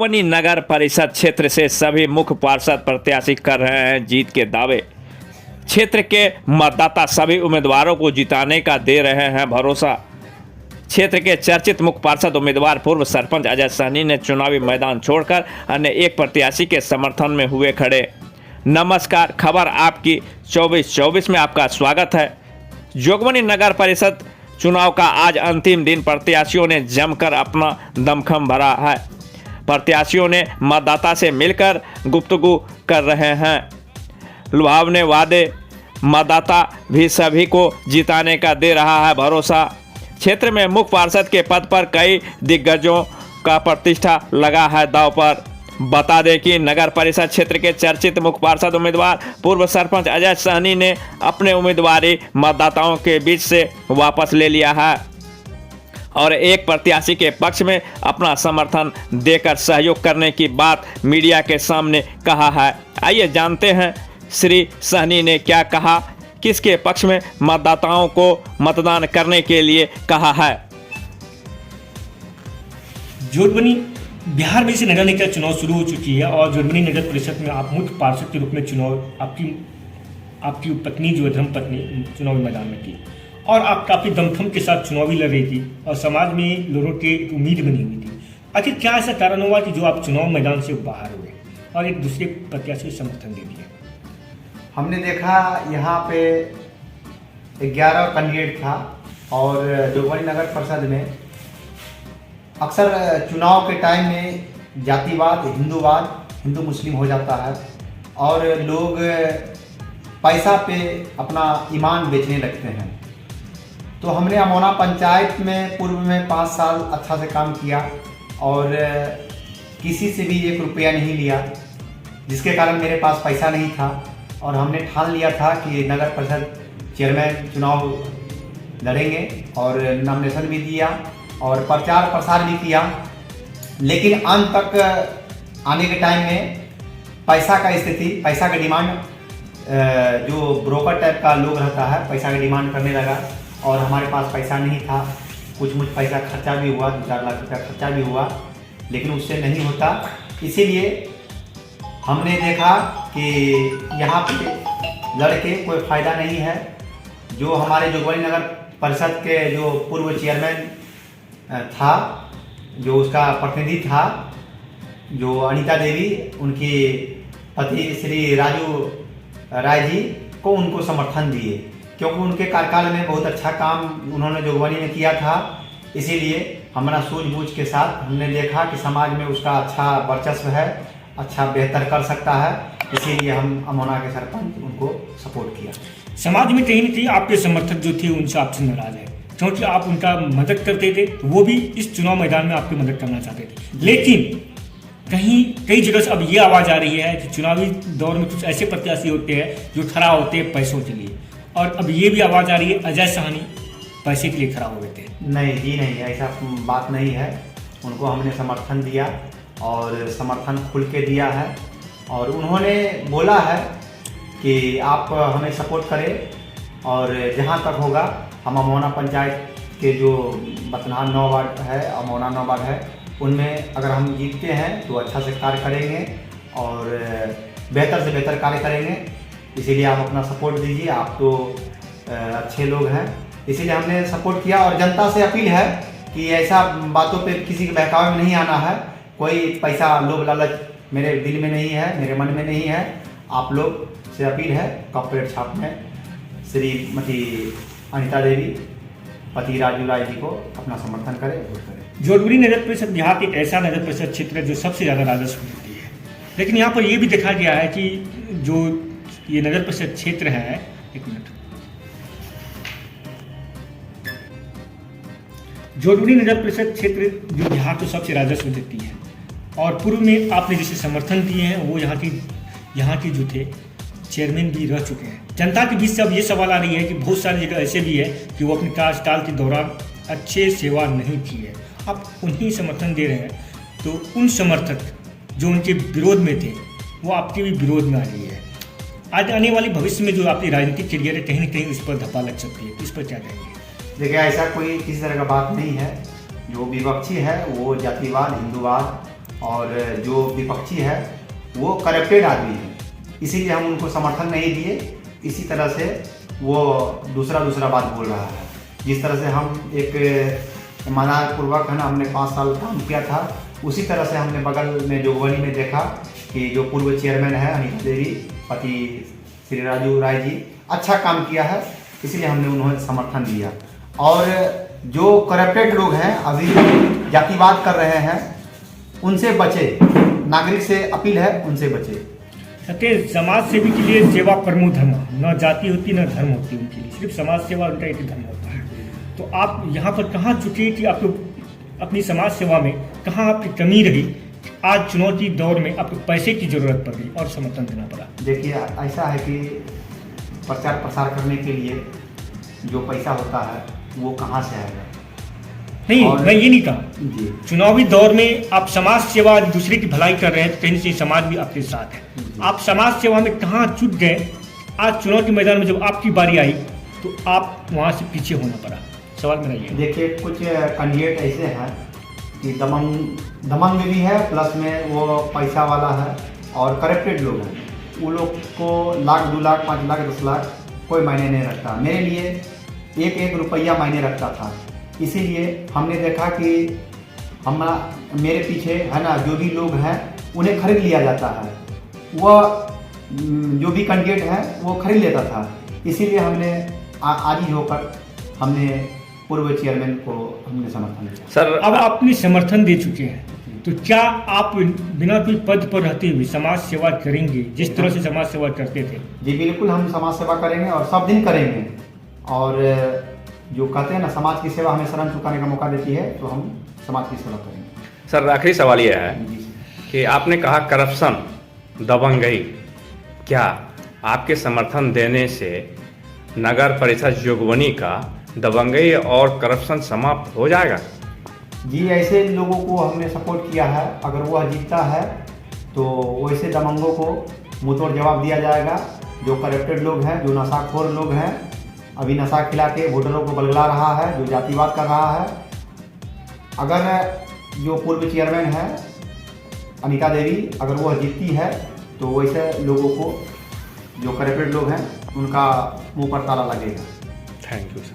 जोगबनी नगर परिषद क्षेत्र से सभी मुख्य पार्षद प्रत्याशी कर रहे हैं जीत के दावे। क्षेत्र के मतदाता सभी उम्मीदवारों को जिताने का दे रहे हैं भरोसा। क्षेत्र के चर्चित मुख्य पार्षद उम्मीदवार पूर्व सरपंच अजय सहनी ने चुनावी मैदान छोड़कर अन्य एक प्रत्याशी के समर्थन में हुए खड़े। नमस्कार, खबर आपकी 24/24 में आपका स्वागत है। जोगबनी नगर परिषद चुनाव का आज अंतिम दिन प्रत्याशियों ने जमकर अपना दमखम भरा है। प्रत्याशियों ने मतदाता से मिलकर गुफ्तगू कर रहे हैं। लुभावने वादे, मतदाता भी सभी को जिताने का दे रहा है भरोसा। क्षेत्र में मुख्य पार्षद के पद पर कई दिग्गजों का प्रतिष्ठा लगा है दांव पर। बता दें कि नगर परिषद क्षेत्र के चर्चित मुख्य पार्षद उम्मीदवार पूर्व सरपंच अजय सहनी ने अपने उम्मीदवारी मतदाताओं के बीच से वापस ले लिया है और एक प्रत्याशी के पक्ष में अपना समर्थन देकर सहयोग करने की बात मीडिया के सामने कहा है। आइए जानते हैं श्री सहनी ने क्या कहा, किसके पक्ष में मतदाताओं को मतदान करने के लिए कहा है। जोगबनी बिहार में से नगर निकाय चुनाव शुरू हो चुकी है और जोगबनी नगर परिषद में आप मुख्य पार्षद के रूप में चुनाव आपकी पत्नी जो है धर्मपत्नी चुनावी मैदान में थी और आप काफ़ी दमखम के साथ चुनावी लड़ रही थी और समाज में लोगों की एक उम्मीद बनी हुई थी। आखिर क्या ऐसा कारण हुआ कि जो आप चुनाव मैदान से बाहर हुए और एक दूसरे प्रत्याशी को समर्थन दे दिए? हमने देखा यहाँ पे 11 कैंडिडेट था और जोगबनी नगर परिषद में अक्सर चुनाव के टाइम में जातिवाद, हिंदू मुस्लिम हो जाता है और लोग पैसा पे अपना ईमान बेचने लगते हैं। तो हमने अमोना पंचायत में पूर्व में 5 साल अच्छा से काम किया और किसी से भी 1 रुपया नहीं लिया, जिसके कारण मेरे पास पैसा नहीं था और हमने ठान लिया था कि नगर परिषद चेयरमैन चुनाव लड़ेंगे और नॉमिनेशन भी दिया और प्रचार प्रसार भी किया। लेकिन अंत तक आने के टाइम में पैसा का डिमांड, जो ब्रोकर टाइप का लोग रहता है, पैसा का डिमांड करने लगा और हमारे पास पैसा नहीं था। कुछ पैसा खर्चा भी हुआ, 2-4 लाख रुपया खर्चा भी हुआ, लेकिन उससे नहीं होता। इसीलिए हमने देखा कि यहाँ पे लड़के कोई फ़ायदा नहीं है। जो हमारे जोगबनी नगर परिषद के जो पूर्व चेयरमैन था, जो उसका प्रतिनिधि था, जो अनीता देवी, उनके पति श्री राजू राय जी को उनको समर्थन दिए, क्योंकि उनके कार्यकाल में बहुत अच्छा काम उन्होंने जोगबनी में किया था। इसीलिए हमारा सूझबूझ के साथ हमने देखा कि समाज में उसका अच्छा वर्चस्व है, अच्छा बेहतर कर सकता है, इसीलिए हम अमोना के सरपंच उनको सपोर्ट किया। समाज में कहीं न कहीं आपके समर्थक जो थे उनसे आपसे नाराज है, क्योंकि आप उनका मदद करते थे, वो भी इस चुनाव मैदान में आपकी मदद करना चाहते थे। लेकिन कई जगह से अब ये आवाज़ आ रही है कि चुनावी दौर में कुछ ऐसे प्रत्याशी होते हैं जो खड़ा होते हैं पैसों के लिए, और अब ये भी आवाज़ आ रही है अजय सहनी पैसे के लिए खड़ा हो गए थे। नहीं जी, नहीं, ऐसा बात नहीं है। उनको हमने समर्थन दिया और समर्थन खुल के दिया है और उन्होंने बोला है कि आप हमें सपोर्ट करें और जहाँ तक होगा हम अमोना पंचायत के जो बतनाहा 9 वार्ड है, अमोना 9 वार्ड है, उनमें अगर हम जीतते हैं तो अच्छा से कार्य करेंगे और बेहतर से बेहतर कार्य करेंगे। इसीलिए आप अपना सपोर्ट दीजिए। आप तो अच्छे लोग हैं, इसीलिए हमने सपोर्ट किया और जनता से अपील है कि ऐसा बातों पे किसी के बहकावे में नहीं आना है। कोई पैसा लोभ लालच मेरे दिल में नहीं है, मेरे मन में नहीं है। आप लोग से अपील है, कॉर्पोरेट छाप में श्रीमती अनीता देवी, पति राजू राय जी को अपना समर्थन करें, वोट करें। जोगबनी नगर परिषद बिहार के ऐसा नगर परिषद क्षेत्र है जो सबसे ज़्यादा राजस्व देती है, लेकिन यहाँ पर यह भी देखा गया है कि जो ये नगर परिषद क्षेत्र है, जोगबनी नगर परिषद क्षेत्र जो बिहार को सबसे राजस्व देती है और पूर्व में आपने जिसे समर्थन दिए हैं वो यहाँ के जो थे चेयरमैन भी रह चुके हैं। जनता के बीच से अब ये सवाल आ रही है कि बहुत सारी जगह ऐसे भी है कि वो अपने कार्यकाल के दौरान अच्छे सेवा नहीं की है, आप उन्हीं समर्थन दे रहे हैं, तो उन समर्थक जो उनके विरोध में थे वो आपके भी विरोध में आ रही है। आज आने वाले भविष्य में जो आपकी राजनीतिक करियर है कहीं ना कहीं उस पर धब्बा लग सकती है, इस पर क्या कहेंगे? देखिए, ऐसा कोई किसी तरह का बात नहीं है। जो विपक्षी है वो जातिवाद, हिंदूवाद और जो विपक्षी है वो करप्टेड आदमी है, इसीलिए हम उनको समर्थन नहीं दिए। इसी तरह से वो दूसरा बात बोल रहा है। जिस तरह से हम एक ईमानदारपूर्वक है ना, हमने 5 साल काम किया था, उसी तरह से हमने बगल में जोगबनी में देखा कि जो पूर्व चेयरमैन है अनिता देवी, पति श्री राजू राय जी, अच्छा काम किया है, इसलिए हमने उन्हें समर्थन दिया। और जो करप्टेड लोग हैं अभी जातिवाद कर रहे हैं, उनसे बचे, नागरिक से अपील है उनसे बचे। सत्य समाज सेवी के लिए सेवा परमो धर्म, न जाति होती न धर्म होती उनके लिए, सिर्फ समाज सेवा उनका एक धर्म होता है। तो आप यहाँ पर कहाँ चुके कि आपको अपनी समाज सेवा में कहाँ आपकी कमी रही, आज चुनौती दौर में आपको पैसे की जरूरत पड़ गई और समर्थन देना पड़ा? देखिए ऐसा है कि प्रचार प्रसार करने के लिए जो पैसा होता है वो कहाँ से आएगा? नहीं, मैं ये नहीं कहा। जी, चुनावी दौर में आप समाज सेवा दूसरे की भलाई कर रहे हैं, कहीं से समाज भी आपके साथ है। आप समाज सेवा में कहाँ चूक गए? आज चुनाव के मैदान में जब आपकी बारी आई तो आप वहाँ से पीछे होना पड़ा। सवाल मेरा ये। देखिए कुछ कैंडिडेट ऐसे हैं कि दमंग भी है, प्लस में वो पैसा वाला है और करप्टेड लोग हैं। वो लोग को लाख 2 लाख 5 लाख 10 लाख कोई मायने नहीं रखता। मेरे लिए एक रुपया मायने रखता था, इसीलिए हमने देखा कि मेरे पीछे है ना जो भी लोग हैं उन्हें खरीद लिया जाता है, वह जो भी कैंडिडेट है वो खरीद लेता था। इसीलिए हमने आजीज होकर हमने पूर्व चेयरमैन को हमने समर्थन दिया। सर अब आपने समर्थन दे चुके हैं, तो क्या आप बिना कोई पद पर रहते हुए समाज सेवा करेंगे जिस तरह से समाज सेवा करते थे? जी बिल्कुल, हम समाज सेवा करेंगे और सब दिन करेंगे। और जो कहते हैं ना, समाज की सेवा हमें शरण चुकाने का मौका देती है, तो हम समाज की सेवा करेंगे। सर आखिरी सवाल यह है कि आपने कहा करप्शन, दबंगई, क्या आपके समर्थन देने से नगर परिषद जोगबनी का दबंगई और करप्शन समाप्त हो जाएगा? जी, ऐसे लोगों को हमने सपोर्ट किया है। अगर वह जीतता है तो वैसे दबंगों को मुंहतोड़ जवाब दिया जाएगा। जो करप्टेड लोग हैं, जो नशाखोर लोग हैं, अभी नशा खिला के वोटरों को बलगला रहा है, जो जातिवाद कर रहा है, अगर जो पूर्व चेयरमैन है अनिता देवी, अगर वह जीतती है तो वैसे लोगों को, जो करप्टेड लोग हैं, उनका मुंह पर ताला लगेगा। Thank you sir.